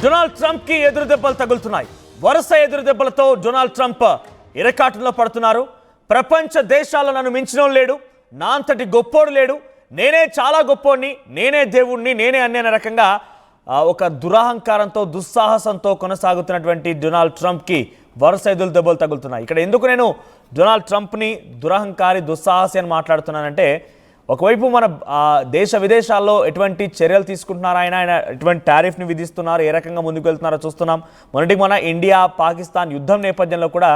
Donald Trump కి ఎదురు దెబ్బలు తగులుతున్నాయి. వరుస ఎదురు దెబ్బలతో డొనాల్డ్ ట్రంప్ ఇరకాటంలో పడుతున్నారు. ప్రపంచ దేశాల్లో నన్ను మించినోడు లేడు, నా అంతటి గొప్పోడు లేడు, నేనే చాలా గొప్పోడిని, నేనే దేవుణ్ణి, నేనే అనే రకంగా ఒక దురహంకారంతో దుస్సాహసంతో కొనసాగుతున్నటువంటి డొనాల్డ్ ట్రంప్కి వరుస ఎదురు దెబ్బలు తగులుతున్నాయి. ఇక్కడ ఎందుకు నేను డొనాల్డ్ ట్రంప్ని దురహంకారి దుస్సాహసి అని మాట్లాడుతున్నానంటే, ఒకవైపు మన దేశ విదేశాల్లో ఎటువంటి చర్యలు తీసుకుంటున్నారు, ఆయన ఎటువంటి టారిఫ్ని విధిస్తున్నారు, ఏ రకంగా ముందుకు వెళ్తున్నారో చూస్తున్నాం. మొన్నటికి మన ఇండియా పాకిస్తాన్ యుద్ధం నేపథ్యంలో కూడా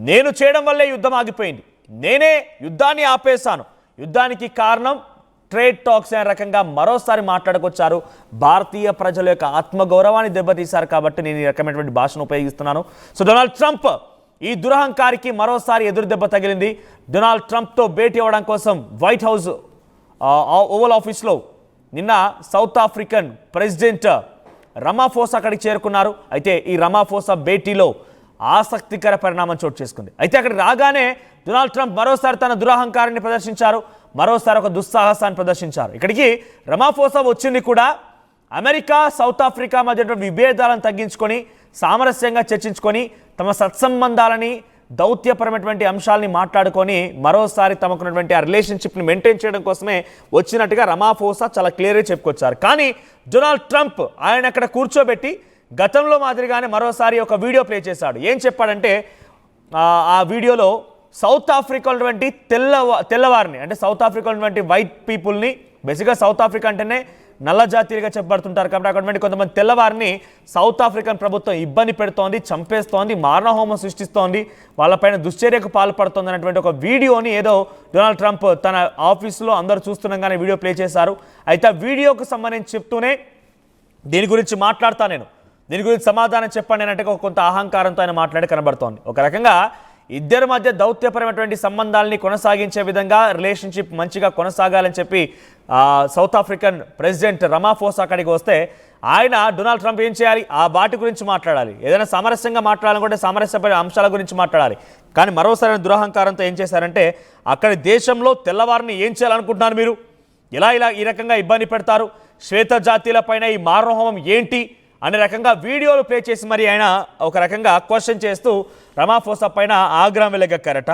నేను చేయడం వల్లే యుద్ధం ఆగిపోయింది, నేనే యుద్ధాన్ని ఆపేశాను, యుద్ధానికి కారణం ట్రేడ్ టాక్స్ అనే రకంగా మరోసారి మాట్లాడుకొచ్చారు. భారతీయ ప్రజల యొక్క ఆత్మగౌరవాన్ని దెబ్బతీశారు కాబట్టి నేను ఈ రకమైనటువంటి భాషను ఉపయోగిస్తున్నాను. సో డొనాల్డ్ ట్రంప్ ఈ దురహంకారికి మరోసారి ఎదురు దెబ్బ తగిలింది. డొనాల్డ్ ట్రంప్తో భేటీ అవ్వడం కోసం వైట్ హౌస్ ఓవల్ ఆఫీస్లో నిన్న సౌత్ ఆఫ్రికన్ ప్రెసిడెంట్ రమాఫోసా అక్కడికి చేరుకున్నారు. అయితే ఈ రమాఫోసా భేటీలో ఆసక్తికర పరిణామం చోటు చేసుకుంది. అయితే అక్కడికి రాగానే డొనాల్డ్ ట్రంప్ మరోసారి తన దురహంకారాన్ని ప్రదర్శించారు, మరోసారి ఒక దుస్సాహసాన్ని ప్రదర్శించారు. ఇక్కడికి రమాఫోసా వచ్చింది కూడా అమెరికా సౌత్ ఆఫ్రికా మధ్య విభేదాలను తగ్గించుకొని సామరస్యంగా చర్చించుకొని తమ సత్సంబంధాలని దౌత్యపరమైనటువంటి అంశాలని మాట్లాడుకొని మరోసారి తమకున్నటువంటి ఆ రిలేషన్షిప్ని మెయింటైన్ చేయడం కోసమే వచ్చినట్టుగా రమాఫోసా చాలా క్లియర్గా చెప్పుకొచ్చారు. కానీ డొనాల్డ్ ట్రంప్ ఆయన అక్కడ కూర్చోబెట్టి గతంలో మాదిరిగానే మరోసారి ఒక వీడియో ప్లే చేశాడు. ఏం చెప్పాడంటే, ఆ వీడియోలో సౌత్ ఆఫ్రికా ఉన్నటువంటి తెల్లవారిని అంటే సౌత్ ఆఫ్రికా ఉన్నటువంటి వైట్ పీపుల్ని, బేసిక్గా సౌత్ ఆఫ్రికా అంటేనే నల్ల జాతీయులుగా చెప్పబడుతుంటారు కాబట్టి అక్కడ కొంతమంది తెల్లవారిని సౌత్ ఆఫ్రికన్ ప్రభుత్వం ఇబ్బంది పెడుతోంది, చంపేస్తోంది, మారణహోమం సృష్టిస్తోంది, వాళ్ళపైన దుశ్చర్యకు పాల్పడుతోంది అన్నటువంటి ఒక వీడియోని ఏదో డొనాల్డ్ ట్రంప్ తన ఆఫీసులో అందరూ చూస్తుండగానే వీడియో ప్లే చేశారు. అయితే ఆ వీడియోకు సంబంధించి చెప్తూనే దీని గురించి మాట్లాడతా, నేను దీని గురించి సమాధానం చెప్పండి అంటే కొంత అహంకారంతో ఆయన మాట్లాడి కనబడుతోంది. ఒక రకంగా ఇద్దరి మధ్య దౌత్యపరమైనటువంటి సంబంధాలని కొనసాగించే విధంగా రిలేషన్షిప్ మంచిగా కొనసాగాలని చెప్పి సౌత్ ఆఫ్రికన్ ప్రెసిడెంట్ రమాఫోసా అక్కడికి వస్తే ఆయన డొనాల్డ్ ట్రంప్ ఏం చేయాలి, ఆ వాటి గురించి మాట్లాడాలి, ఏదైనా సామరస్యంగా మాట్లాడాలనుకుంటే సామరస్యపర అంశాల గురించి మాట్లాడాలి. కానీ మరోసారి దురహంకారంతో ఏం చేశారంటే, అక్కడి దేశంలో తెల్లవారిని ఏం చేయాలనుకుంటున్నారు మీరు, ఇలా ఈ రకంగా ఇబ్బంది పెడతారు, శ్వేత జాతీయులపైన ఈ మారణహోమం ఏంటి అనే రకంగా వీడియోలు ప్లే చేసి మరి ఆయన ఒక రకంగా క్వశ్చన్ చేస్తూ రమాఫోసా పైన ఆగ్రహం వెలగక్కారట.